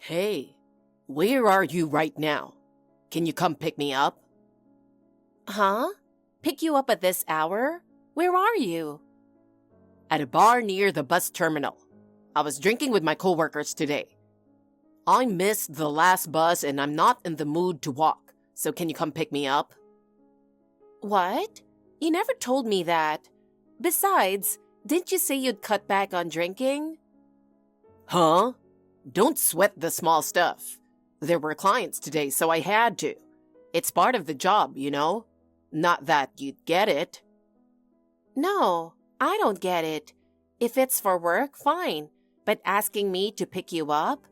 Hey, where are you right now? Can you come pick me up? Huh? Pick you up at this hour? Where are you? At a bar near the bus terminal. I was drinking with my coworkers today. I missed the last bus and I'm not in the mood to walk, so can you come pick me up? What? You never told me that. Besides, didn't you say you'd cut back on drinking? Huh? Don't sweat the small stuff. There were clients today, so I had to. It's part of the job, you know? Not that you'd get it. No, I don't get it. If it's for work, fine. But asking me to pick you up?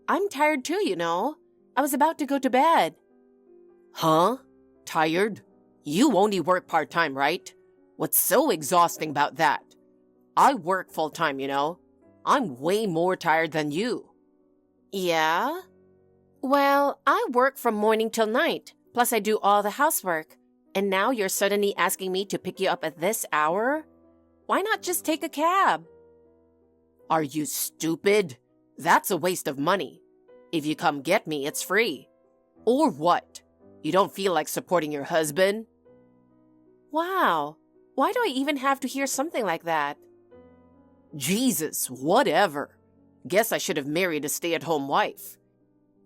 I'm tired too, you know. I was about to go to bed. Huh? Tired? You only work part-time, right? What's so exhausting about that? I work full-time, you know. I'm way more tired than you. Yeah? Well, I work from morning till night, plus I do all the housework. And now you're suddenly asking me to pick you up at this hour? Why not just take a cab? Are you stupid? That's a waste of money. If you come get me, it's free. Or what? You don't feel like supporting your husband? Wow. Why do I even have to hear something like that? Jesus, whatever. Guess I should have married a stay-at-home wife.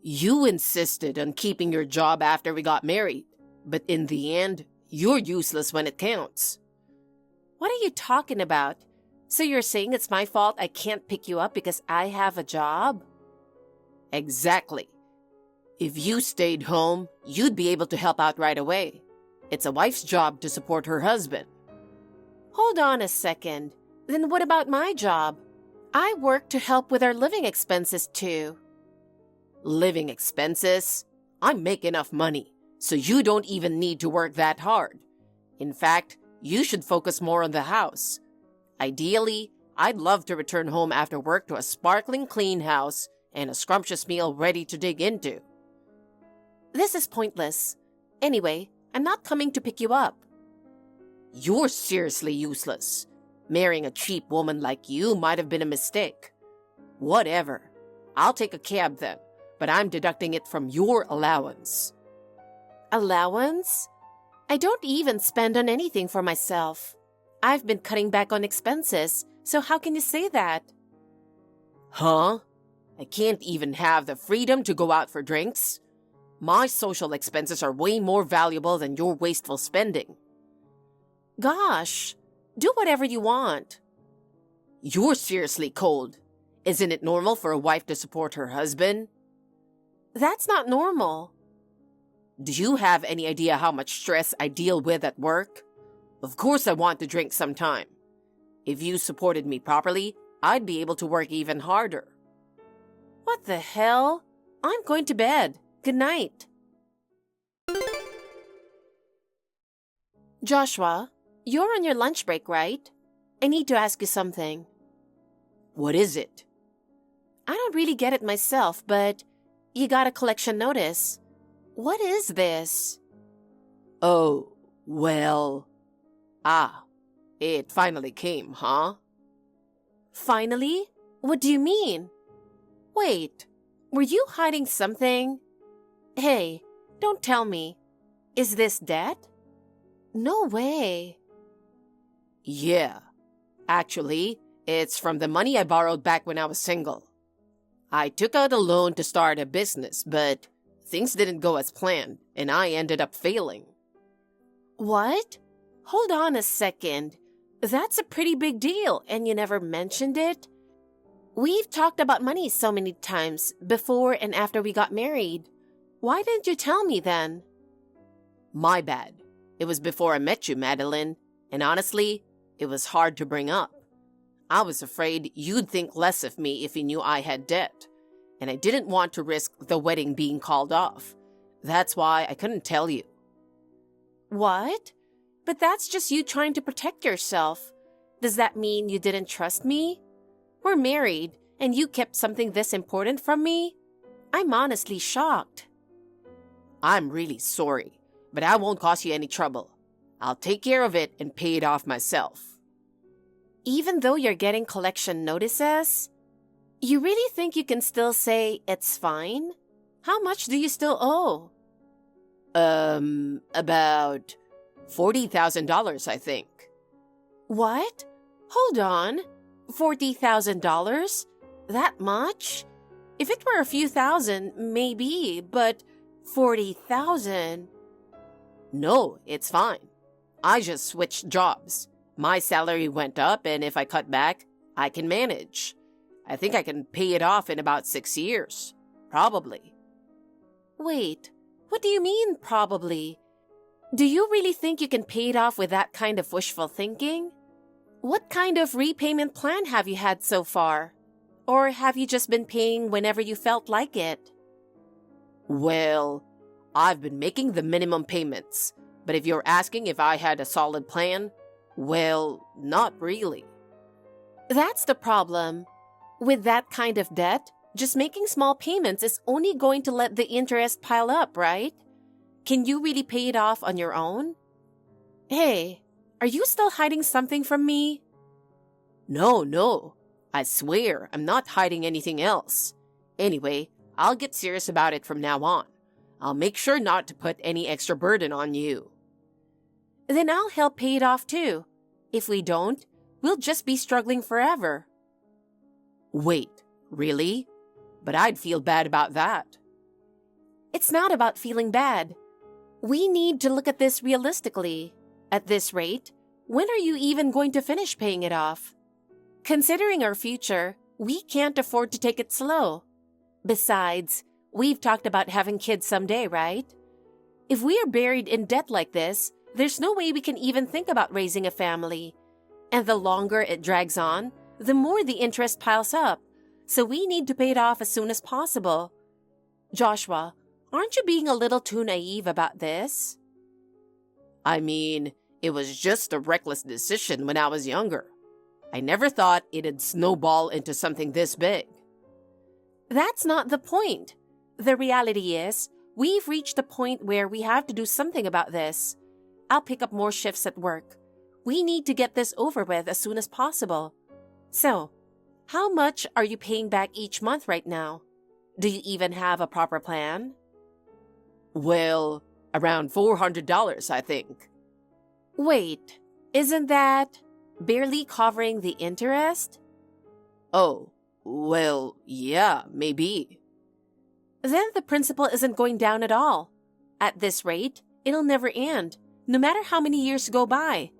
You insisted on keeping your job after we got married, but in the end, you're useless when it counts. What are you talking about? So you're saying it's my fault I can't pick you up because I have a job? Exactly. If you stayed home, you'd be able to help out right away. It's a wife's job to support her husband. Hold on a second. Then what about my job? I work to help with our living expenses too. Living expenses? I make enough money, so you don't even need to work that hard. In fact, you should focus more on the house. Ideally, I'd love to return home after work to a sparkling clean house and a scrumptious meal ready to dig into. This is pointless. Anyway, I'm not coming to pick you up. You're seriously useless. Marrying a cheap woman like you might have been a mistake. Whatever. I'll take a cab then, but I'm deducting it from your allowance. Allowance? I don't even spend on anything for myself. I've been cutting back on expenses, so how can you say that? Huh? I can't even have the freedom to go out for drinks? My social expenses are way more valuable than your wasteful spending. Gosh, do whatever you want. You're seriously cold. Isn't it normal for a wife to support her husband? That's not normal. Do you have any idea how much stress I deal with at work? Of course I want to drink sometime. If you supported me properly, I'd be able to work even harder. What the hell? I'm going to bed. Good night. Joshua, you're on your lunch break, right? I need to ask you something. What is it? I don't really get it myself, but you got a collection notice. What is this? Oh, well... it finally came, huh? Finally? What do you mean? Wait, were you hiding something? Hey, don't tell me. Is this debt? No way. Yeah. Actually, it's from the money I borrowed back when I was single. I took out a loan to start a business, but things didn't go as planned, and I ended up failing. What? Hold on a second. That's a pretty big deal, and you never mentioned it? We've talked about money so many times, before and after we got married. Why didn't you tell me then? My bad. It was before I met you, Madeline, and honestly, it was hard to bring up. I was afraid you'd think less of me if you knew I had debt, and I didn't want to risk the wedding being called off. That's why I couldn't tell you. What? But that's just you trying to protect yourself. Does that mean you didn't trust me? We're married, and you kept something this important from me? I'm honestly shocked. I'm really sorry, but I won't cause you any trouble. I'll take care of it and pay it off myself. Even though you're getting collection notices? You really think you can still say it's fine? How much do you still owe? About $40,000, I think. What? Hold on. $40,000? That much? If it were a few thousand, maybe, but 40,000? No, it's fine. I just switched jobs. My salary went up, and if I cut back, I can manage. I think I can pay it off in about 6 years. Probably. Wait, what do you mean, probably? Do you really think you can pay it off with that kind of wishful thinking? What kind of repayment plan have you had so far? Or have you just been paying whenever you felt like it? Well, I've been making the minimum payments, but if you're asking if I had a solid plan, well, not really. That's the problem. With that kind of debt, just making small payments is only going to let the interest pile up, right? Can you really pay it off on your own? Hey, are you still hiding something from me? No. I swear I'm not hiding anything else. Anyway, I'll get serious about it from now on. I'll make sure not to put any extra burden on you. Then I'll help pay it off too. If we don't, we'll just be struggling forever. Wait, really? But I'd feel bad about that. It's not about feeling bad. We need to look at this realistically. At this rate, when are you even going to finish paying it off? Considering our future, we can't afford to take it slow. Besides, we've talked about having kids someday, right? If we are buried in debt like this, there's no way we can even think about raising a family. And the longer it drags on, the more the interest piles up. So we need to pay it off as soon as possible. Joshua, aren't you being a little too naive about this? I mean, it was just a reckless decision when I was younger. I never thought it'd snowball into something this big. That's not the point. The reality is, we've reached a point where we have to do something about this. I'll pick up more shifts at work. We need to get this over with as soon as possible. So, how much are you paying back each month right now? Do you even have a proper plan? Well, around $400, I think. Wait, isn't that barely covering the interest? Oh, well, yeah, maybe. Then the principal isn't going down at all. At this rate, it'll never end, no matter how many years go by.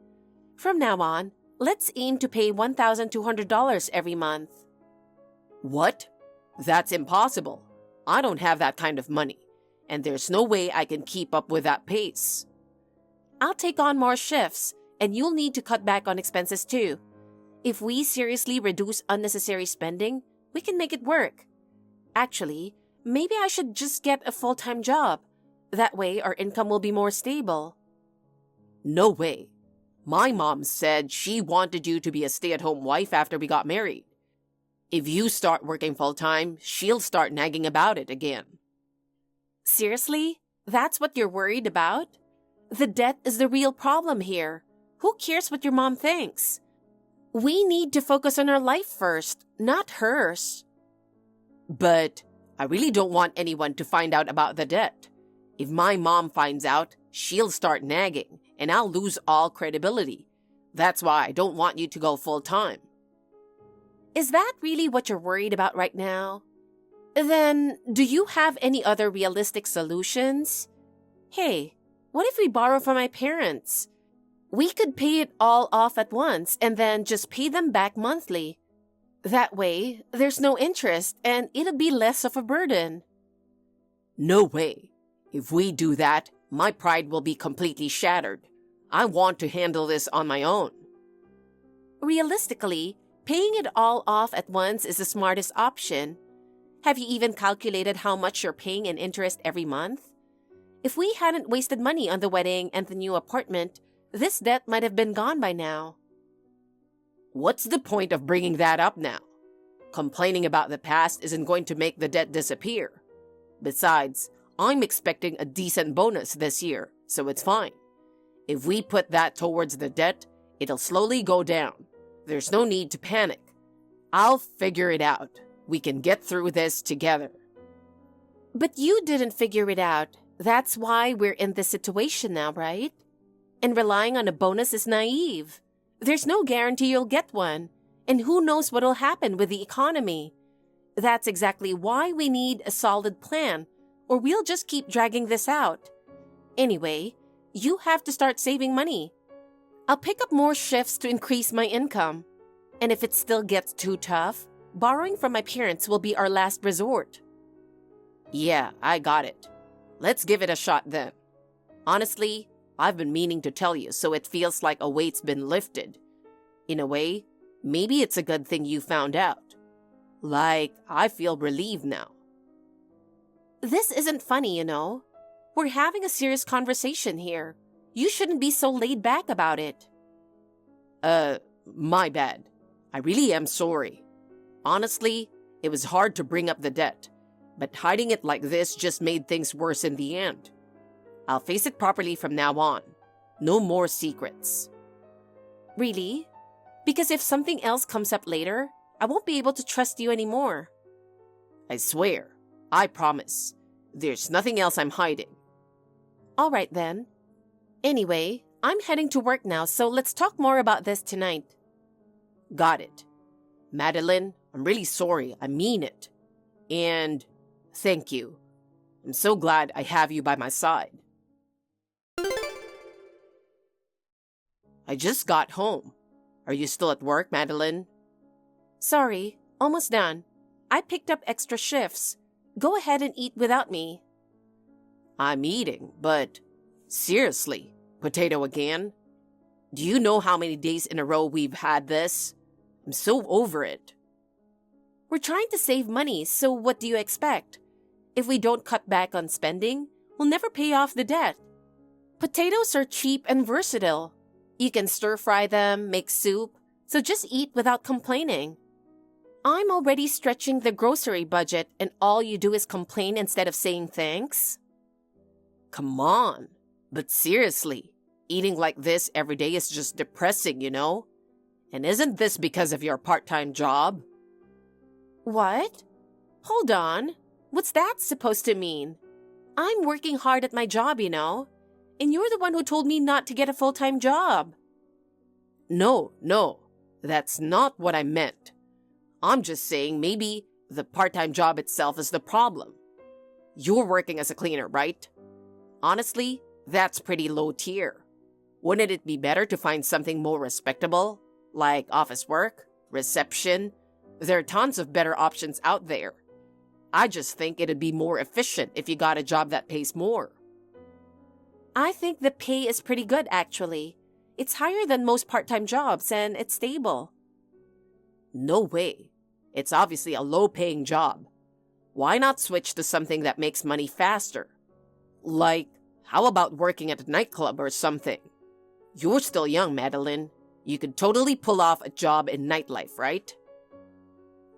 From now on, let's aim to pay $1,200 every month. What? That's impossible. I don't have that kind of money, and there's no way I can keep up with that pace. I'll take on more shifts, and you'll need to cut back on expenses too. If we seriously reduce unnecessary spending, we can make it work. Actually, maybe I should just get a full-time job. That way our income will be more stable. No way. My mom said she wanted you to be a stay-at-home wife after we got married. If you start working full-time, she'll start nagging about it again. Seriously? That's what you're worried about? The debt is the real problem here. Who cares what your mom thinks? We need to focus on our life first, not hers. But I really don't want anyone to find out about the debt. If my mom finds out, she'll start nagging, and I'll lose all credibility. That's why I don't want you to go full-time. Is that really what you're worried about right now? Then, do you have any other realistic solutions? Hey, what if we borrow from my parents? We could pay it all off at once and then just pay them back monthly. That way, there's no interest and it'll be less of a burden. No way. If we do that, my pride will be completely shattered. I want to handle this on my own. Realistically, paying it all off at once is the smartest option. Have you even calculated how much you're paying in interest every month? If we hadn't wasted money on the wedding and the new apartment, this debt might have been gone by now. What's the point of bringing that up now? Complaining about the past isn't going to make the debt disappear. Besides, I'm expecting a decent bonus this year, so it's fine. If we put that towards the debt, it'll slowly go down. There's no need to panic. I'll figure it out. We can get through this together. But you didn't figure it out. That's why we're in this situation now, right? And relying on a bonus is naive. There's no guarantee you'll get one. And who knows what'll happen with the economy. That's exactly why we need a solid plan, or we'll just keep dragging this out. Anyway, you have to start saving money. I'll pick up more shifts to increase my income. And if it still gets too tough, borrowing from my parents will be our last resort. Yeah, I got it. Let's give it a shot then. Honestly, I've been meaning to tell you, so it feels like a weight's been lifted. In a way, maybe it's a good thing you found out. Like, I feel relieved now. This isn't funny, you know. We're having a serious conversation here. You shouldn't be so laid back about it. My bad. I really am sorry. Honestly, it was hard to bring up the debt, but hiding it like this just made things worse in the end. I'll face it properly from now on. No more secrets. Really? Because if something else comes up later, I won't be able to trust you anymore. I swear. I promise. There's nothing else I'm hiding. All right then. Anyway, I'm heading to work now, so let's talk more about this tonight. Got it. Madeline, I'm really sorry. I mean it. And thank you. I'm so glad I have you by my side. I just got home. Are you still at work, Madeline? Sorry, almost done. I picked up extra shifts. Go ahead and eat without me. I'm eating, but seriously, potato again? Do you know how many days in a row we've had this? I'm so over it. We're trying to save money, so what do you expect? If we don't cut back on spending, we'll never pay off the debt. Potatoes are cheap and versatile. You can stir-fry them, make soup, so just eat without complaining. I'm already stretching the grocery budget and all you do is complain instead of saying thanks? Come on. But seriously, eating like this every day is just depressing, you know? And isn't this because of your part-time job? What? Hold on. What's that supposed to mean? I'm working hard at my job, you know? And you're the one who told me not to get a full-time job. No. That's not what I meant. I'm just saying maybe the part-time job itself is the problem. You're working as a cleaner, right? Honestly, that's pretty low tier. Wouldn't it be better to find something more respectable, like office work, reception? There are tons of better options out there. I just think it'd be more efficient if you got a job that pays more. I think the pay is pretty good, actually. It's higher than most part-time jobs, and it's stable. No way. It's obviously a low-paying job. Why not switch to something that makes money faster? Like, how about working at a nightclub or something? You're still young, Madeline. You could totally pull off a job in nightlife, right?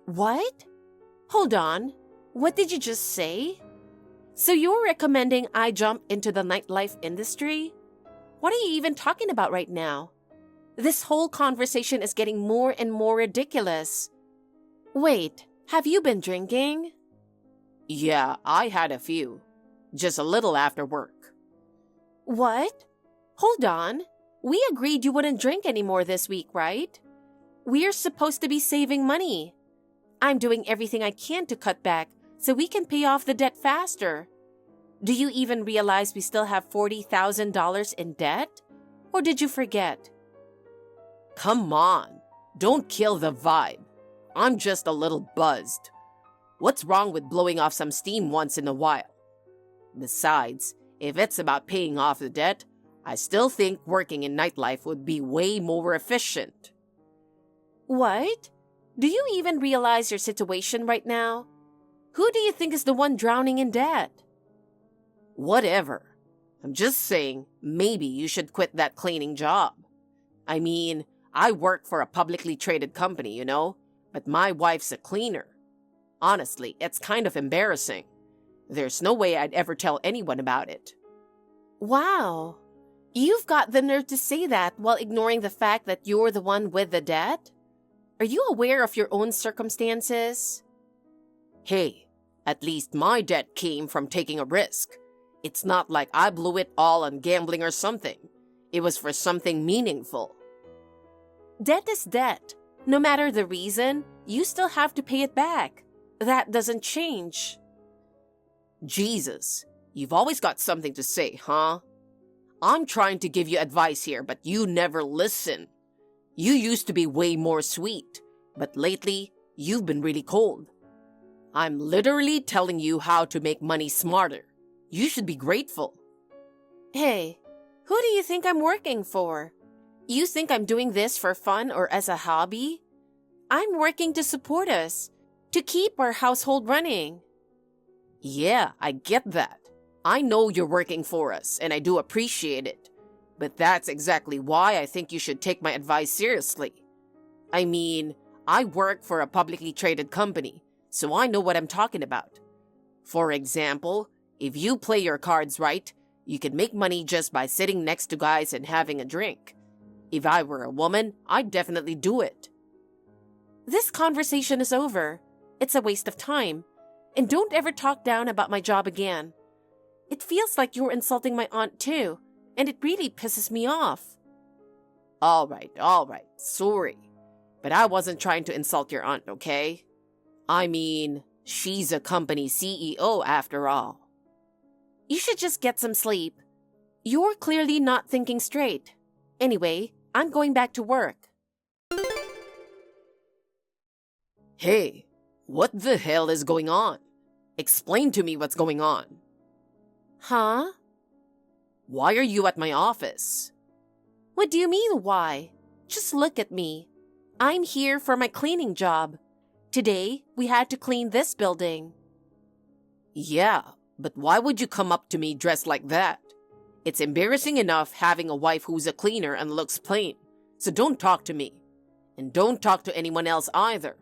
What? Hold on. What did you just say? So you're recommending I jump into the nightlife industry? What are you even talking about right now? This whole conversation is getting more and more ridiculous. Wait, have you been drinking? Yeah, I had a few. Just a little after work. What? Hold on. We agreed you wouldn't drink anymore this week, right? We're supposed to be saving money. I'm doing everything I can to cut back so we can pay off the debt faster. Do you even realize we still have $40,000 in debt? Or did you forget? Come on. Don't kill the vibe. I'm just a little buzzed. What's wrong with blowing off some steam once in a while? Besides, if it's about paying off the debt, I still think working in nightlife would be way more efficient. What? Do you even realize your situation right now? Who do you think is the one drowning in debt? Whatever. I'm just saying, maybe you should quit that cleaning job. I mean, I work for a publicly traded company, you know, but my wife's a cleaner. Honestly, it's kind of embarrassing. There's no way I'd ever tell anyone about it. Wow. You've got the nerve to say that while ignoring the fact that you're the one with the debt? Are you aware of your own circumstances? Hey, at least my debt came from taking a risk. It's not like I blew it all on gambling or something. It was for something meaningful. Debt is debt. No matter the reason, you still have to pay it back. That doesn't change. Jesus, you've always got something to say, huh? I'm trying to give you advice here, but you never listen. You used to be way more sweet, but lately, you've been really cold. I'm literally telling you how to make money smarter. You should be grateful. Hey, who do you think I'm working for? You think I'm doing this for fun or as a hobby? I'm working to support us, to keep our household running. Yeah, I get that. I know you're working for us, and I do appreciate it. But that's exactly why I think you should take my advice seriously. I mean, I work for a publicly traded company, so I know what I'm talking about. For example, if you play your cards right, you can make money just by sitting next to guys and having a drink. If I were a woman, I'd definitely do it. This conversation is over. It's a waste of time. And don't ever talk down about my job again. It feels like you're insulting my aunt too, and it really pisses me off. All right, sorry. But I wasn't trying to insult your aunt, okay? I mean, she's a company CEO after all. You should just get some sleep. You're clearly not thinking straight. Anyway, I'm going back to work. Hey, what the hell is going on? Explain to me what's going on. Huh? Why are you at my office? What do you mean, why? Just look at me. I'm here for my cleaning job. Today, we had to clean this building. Yeah, but why would you come up to me dressed like that? It's embarrassing enough having a wife who's a cleaner and looks plain. So don't talk to me. And don't talk to anyone else either.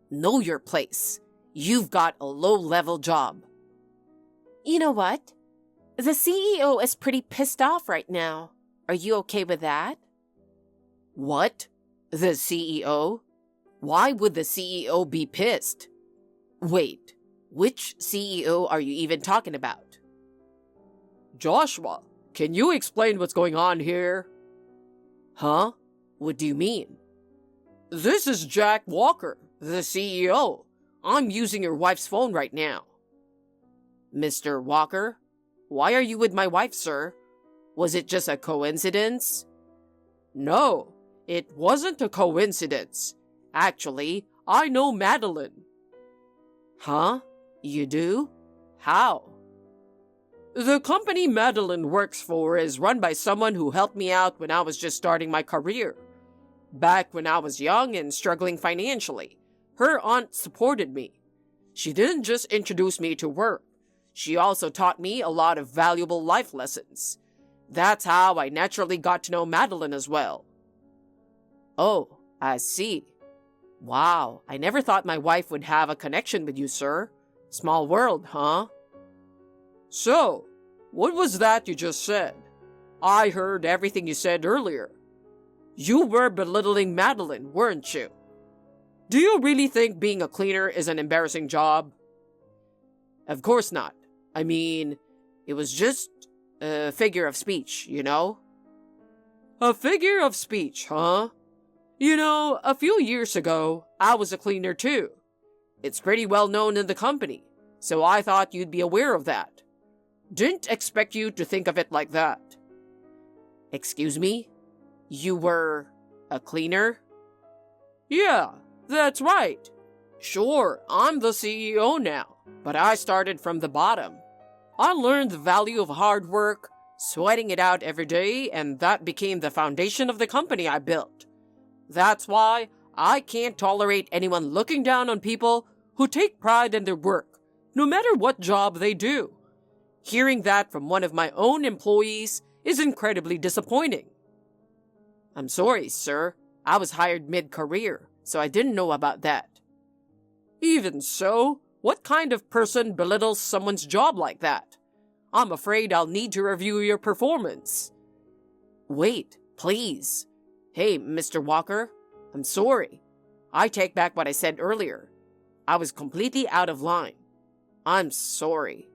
Know your place. You've got a low-level job. You know what? The CEO is pretty pissed off right now. Are you okay with that? What? The CEO? Why would the CEO be pissed? Wait, which CEO are you even talking about? Joshua, can you explain what's going on here? Huh? What do you mean? This is Jack Walker, the CEO. I'm using your wife's phone right now. Mr. Walker, why are you with my wife, sir? Was it just a coincidence? No, it wasn't a coincidence. Actually, I know Madeline. Huh? You do? How? The company Madeline works for is run by someone who helped me out when I was just starting my career. Back when I was young and struggling financially, her aunt supported me. She didn't just introduce me to work. She also taught me a lot of valuable life lessons. That's how I naturally got to know Madeline as well. Oh, I see. Wow, I never thought my wife would have a connection with you, sir. Small world, huh? So, what was that you just said? I heard everything you said earlier. You were belittling Madeline, weren't you? Do you really think being a cleaner is an embarrassing job? Of course not. I mean, it was just a figure of speech, you know? A figure of speech, huh? You know, a few years ago, I was a cleaner too. It's pretty well known in the company, so I thought you'd be aware of that. Didn't expect you to think of it like that. Excuse me? You were a cleaner? Yeah, that's right. Sure, I'm the CEO now, but I started from the bottom. I learned the value of hard work, sweating it out every day, and that became the foundation of the company I built. That's why I can't tolerate anyone looking down on people who take pride in their work, no matter what job they do. Hearing that from one of my own employees is incredibly disappointing. I'm sorry, sir. I was hired mid-career, so I didn't know about that. Even so, what kind of person belittles someone's job like that? I'm afraid I'll need to review your performance. Wait, please. Hey, Mr. Walker, I'm sorry. I take back what I said earlier. I was completely out of line. I'm sorry.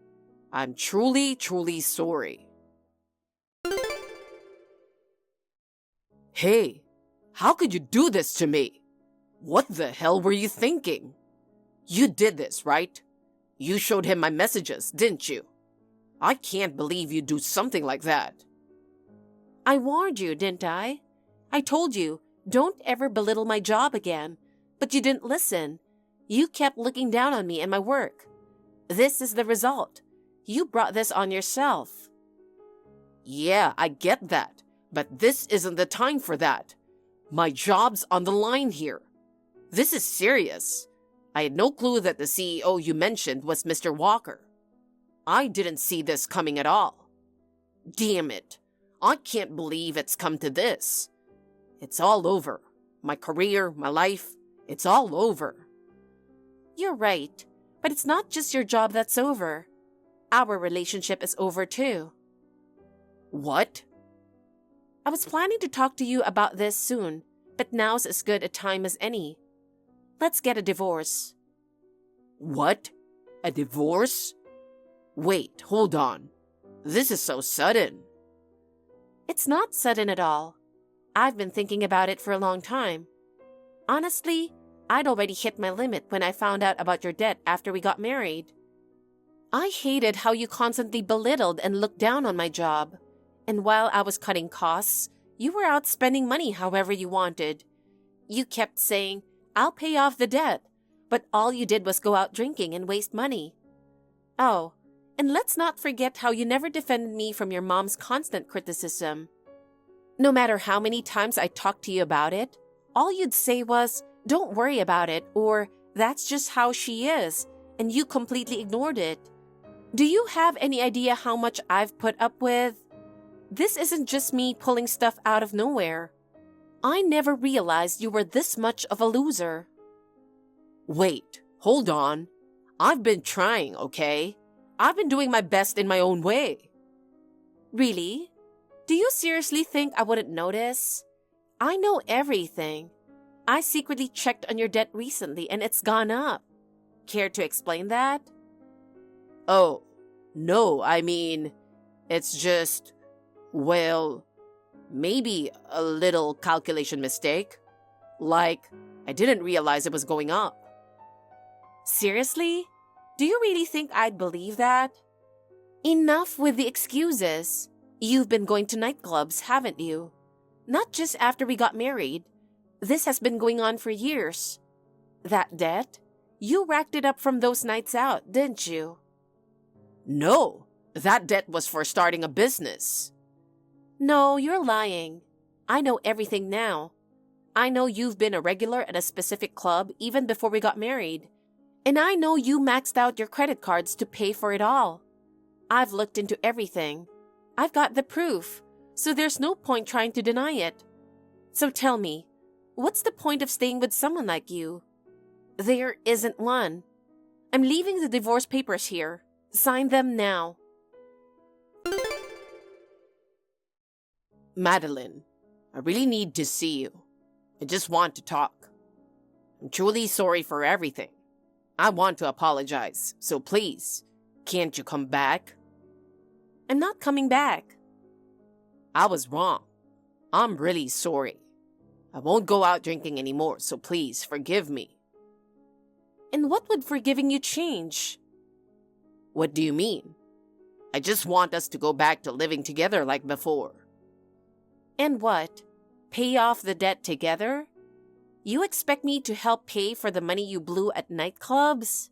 I'm truly, truly sorry. Hey, how could you do this to me? What the hell were you thinking? You did this, right? You showed him my messages, didn't you? I can't believe you'd do something like that. I warned you, didn't I? I told you, don't ever belittle my job again. But you didn't listen. You kept looking down on me and my work. This is the result. You brought this on yourself. Yeah, I get that. But this isn't the time for that. My job's on the line here. This is serious. I had no clue that the CEO you mentioned was Mr. Walker. I didn't see this coming at all. Damn it. I can't believe it's come to this. It's all over. My career, my life, it's all over. You're right, but it's not just your job that's over. Our relationship is over too. What? I was planning to talk to you about this soon, but now's as good a time as any. Let's get a divorce. What? A divorce? Wait, hold on. This is so sudden. It's not sudden at all. I've been thinking about it for a long time. Honestly, I'd already hit my limit when I found out about your debt after we got married. I hated how you constantly belittled and looked down on my job. And while I was cutting costs, you were out spending money however you wanted. You kept saying, I'll pay off the debt, but all you did was go out drinking and waste money. Oh, and let's not forget how you never defended me from your mom's constant criticism. No matter how many times I talked to you about it, all you'd say was, don't worry about it, or that's just how she is, and you completely ignored it. Do you have any idea how much I've put up with? This isn't just me pulling stuff out of nowhere. I never realized you were this much of a loser. Wait, hold on. I've been trying, okay? I've been doing my best in my own way. Really? Do you seriously think I wouldn't notice? I know everything. I secretly checked on your debt recently and it's gone up. Care to explain that? Oh, no, I mean, it's just, well, maybe a little calculation mistake. Like, I didn't realize it was going up. Seriously? Do you really think I'd believe that? Enough with the excuses. You've been going to nightclubs, haven't you? Not just after we got married. This has been going on for years. That debt? You racked it up from those nights out, didn't you? No, that debt was for starting a business. No, you're lying. I know everything now. I know you've been a regular at a specific club even before we got married. And I know you maxed out your credit cards to pay for it all. I've looked into everything. I've got the proof, so there's no point trying to deny it. So tell me, what's the point of staying with someone like you? There isn't one. I'm leaving the divorce papers here. Sign them now. Madeline, I really need to see you. I just want to talk. I'm truly sorry for everything. I want to apologize, so please, can't you come back? I'm not coming back. I was wrong. I'm really sorry. I won't go out drinking anymore, so please forgive me. And what would forgiving you change? What do you mean? I just want us to go back to living together like before. And what? Pay off the debt together? You expect me to help pay for the money you blew at nightclubs?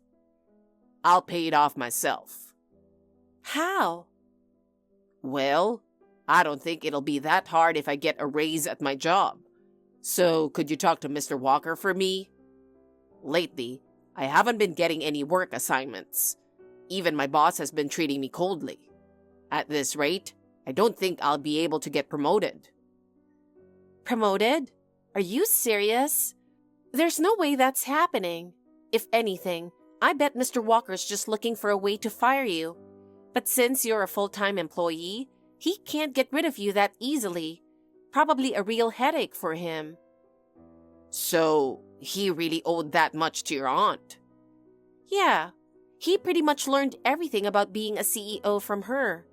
I'll pay it off myself. How? Well, I don't think it'll be that hard if I get a raise at my job. So, could you talk to Mr. Walker for me? Lately, I haven't been getting any work assignments. Even my boss has been treating me coldly. At this rate, I don't think I'll be able to get promoted. Promoted? Are you serious? There's no way that's happening. If anything, I bet Mr. Walker's just looking for a way to fire you. But since you're a full-time employee, he can't get rid of you that easily. Probably a real headache for him. So, he really owed that much to your aunt? Yeah, he pretty much learned everything about being a CEO from her.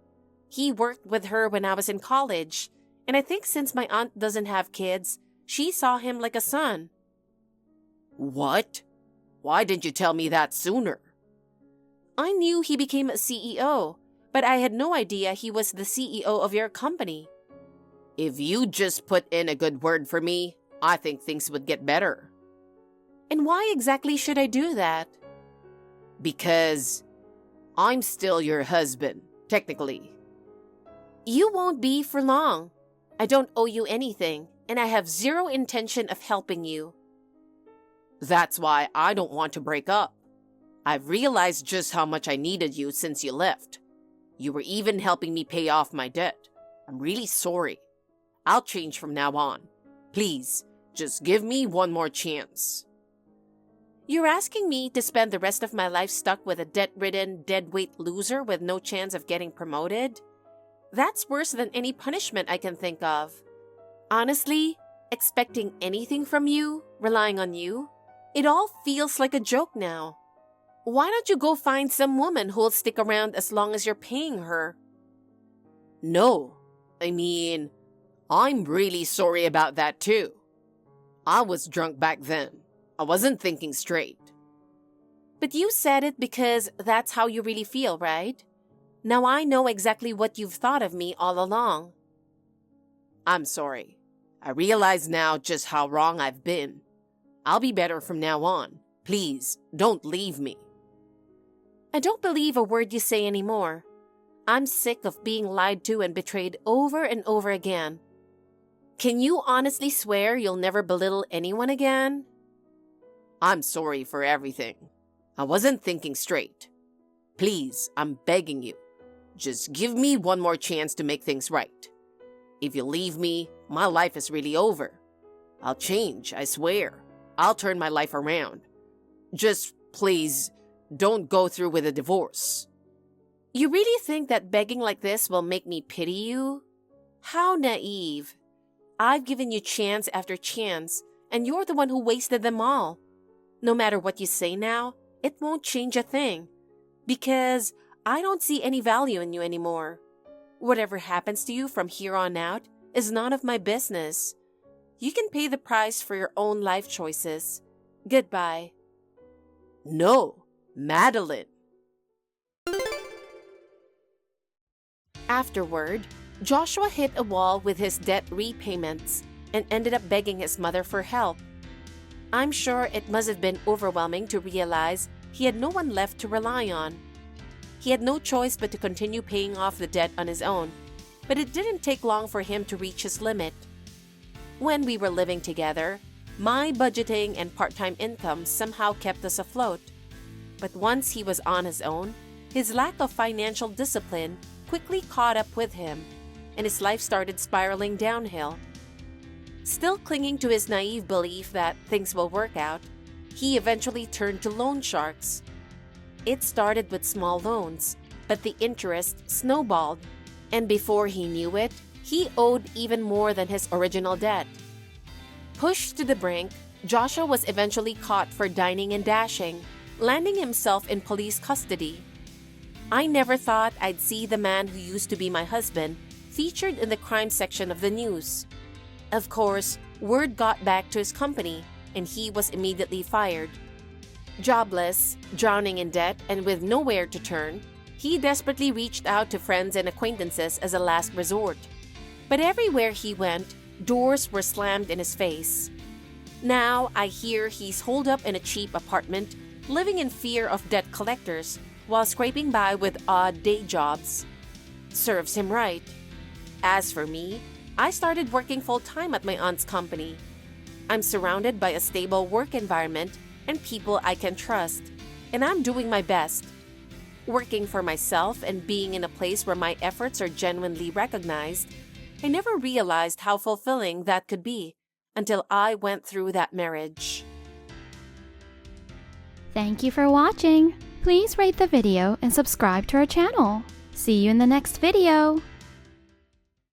He worked with her when I was in college, and I think since my aunt doesn't have kids, she saw him like a son. What? Why didn't you tell me that sooner? I knew he became a CEO, but I had no idea he was the CEO of your company. If you just put in a good word for me, I think things would get better. And why exactly should I do that? Because I'm still your husband, technically. You won't be for long. I don't owe you anything, and I have zero intention of helping you. That's why I don't want to break up. I've realized just how much I needed you since you left. You were even helping me pay off my debt. I'm really sorry. I'll change from now on. Please, just give me one more chance. You're asking me to spend the rest of my life stuck with a debt-ridden, deadweight loser with no chance of getting promoted? That's worse than any punishment I can think of. Honestly, expecting anything from you, relying on you, it all feels like a joke now. Why don't you go find some woman who'll stick around as long as you're paying her? No, I'm really sorry about that too. I was drunk back then. I wasn't thinking straight. But you said it because that's how you really feel, right? Now I know exactly what you've thought of me all along. I'm sorry. I realize now just how wrong I've been. I'll be better from now on. Please, don't leave me. I don't believe a word you say anymore. I'm sick of being lied to and betrayed over and over again. Can you honestly swear you'll never belittle anyone again? I'm sorry for everything. I wasn't thinking straight. Please, I'm begging you. Just give me one more chance to make things right. If you leave me, my life is really over. I'll change, I swear. I'll turn my life around. Just, please, don't go through with a divorce. You really think that begging like this will make me pity you? How naive. I've given you chance after chance, and you're the one who wasted them all. No matter what you say now, it won't change a thing. Because I don't see any value in you anymore. Whatever happens to you from here on out is none of my business. You can pay the price for your own life choices. Goodbye. No, Madeline. Afterward, Joshua hit a wall with his debt repayments and ended up begging his mother for help. I'm sure it must have been overwhelming to realize he had no one left to rely on. He had no choice but to continue paying off the debt on his own, but it didn't take long for him to reach his limit. When we were living together, my budgeting and part-time income somehow kept us afloat. But once he was on his own, his lack of financial discipline quickly caught up with him, and his life started spiraling downhill. Still clinging to his naive belief that things will work out, he eventually turned to loan sharks. It started with small loans, but the interest snowballed, and before he knew it, he owed even more than his original debt. Pushed to the brink, Joshua was eventually caught for dining and dashing, landing himself in police custody. I never thought I'd see the man who used to be my husband featured in the crime section of the news. Of course, word got back to his company, and he was immediately fired. Jobless, drowning in debt, and with nowhere to turn, he desperately reached out to friends and acquaintances as a last resort. But everywhere he went, doors were slammed in his face. Now I hear he's holed up in a cheap apartment, living in fear of debt collectors, while scraping by with odd day jobs. Serves him right. As for me, I started working full-time at my aunt's company. I'm surrounded by a stable work environment and people I can trust, and I'm doing my best. Working for myself and being in a place where my efforts are genuinely recognized, I never realized how fulfilling that could be until I went through that marriage. Thank you for watching. Please rate the video and subscribe to our channel. See you in the next video.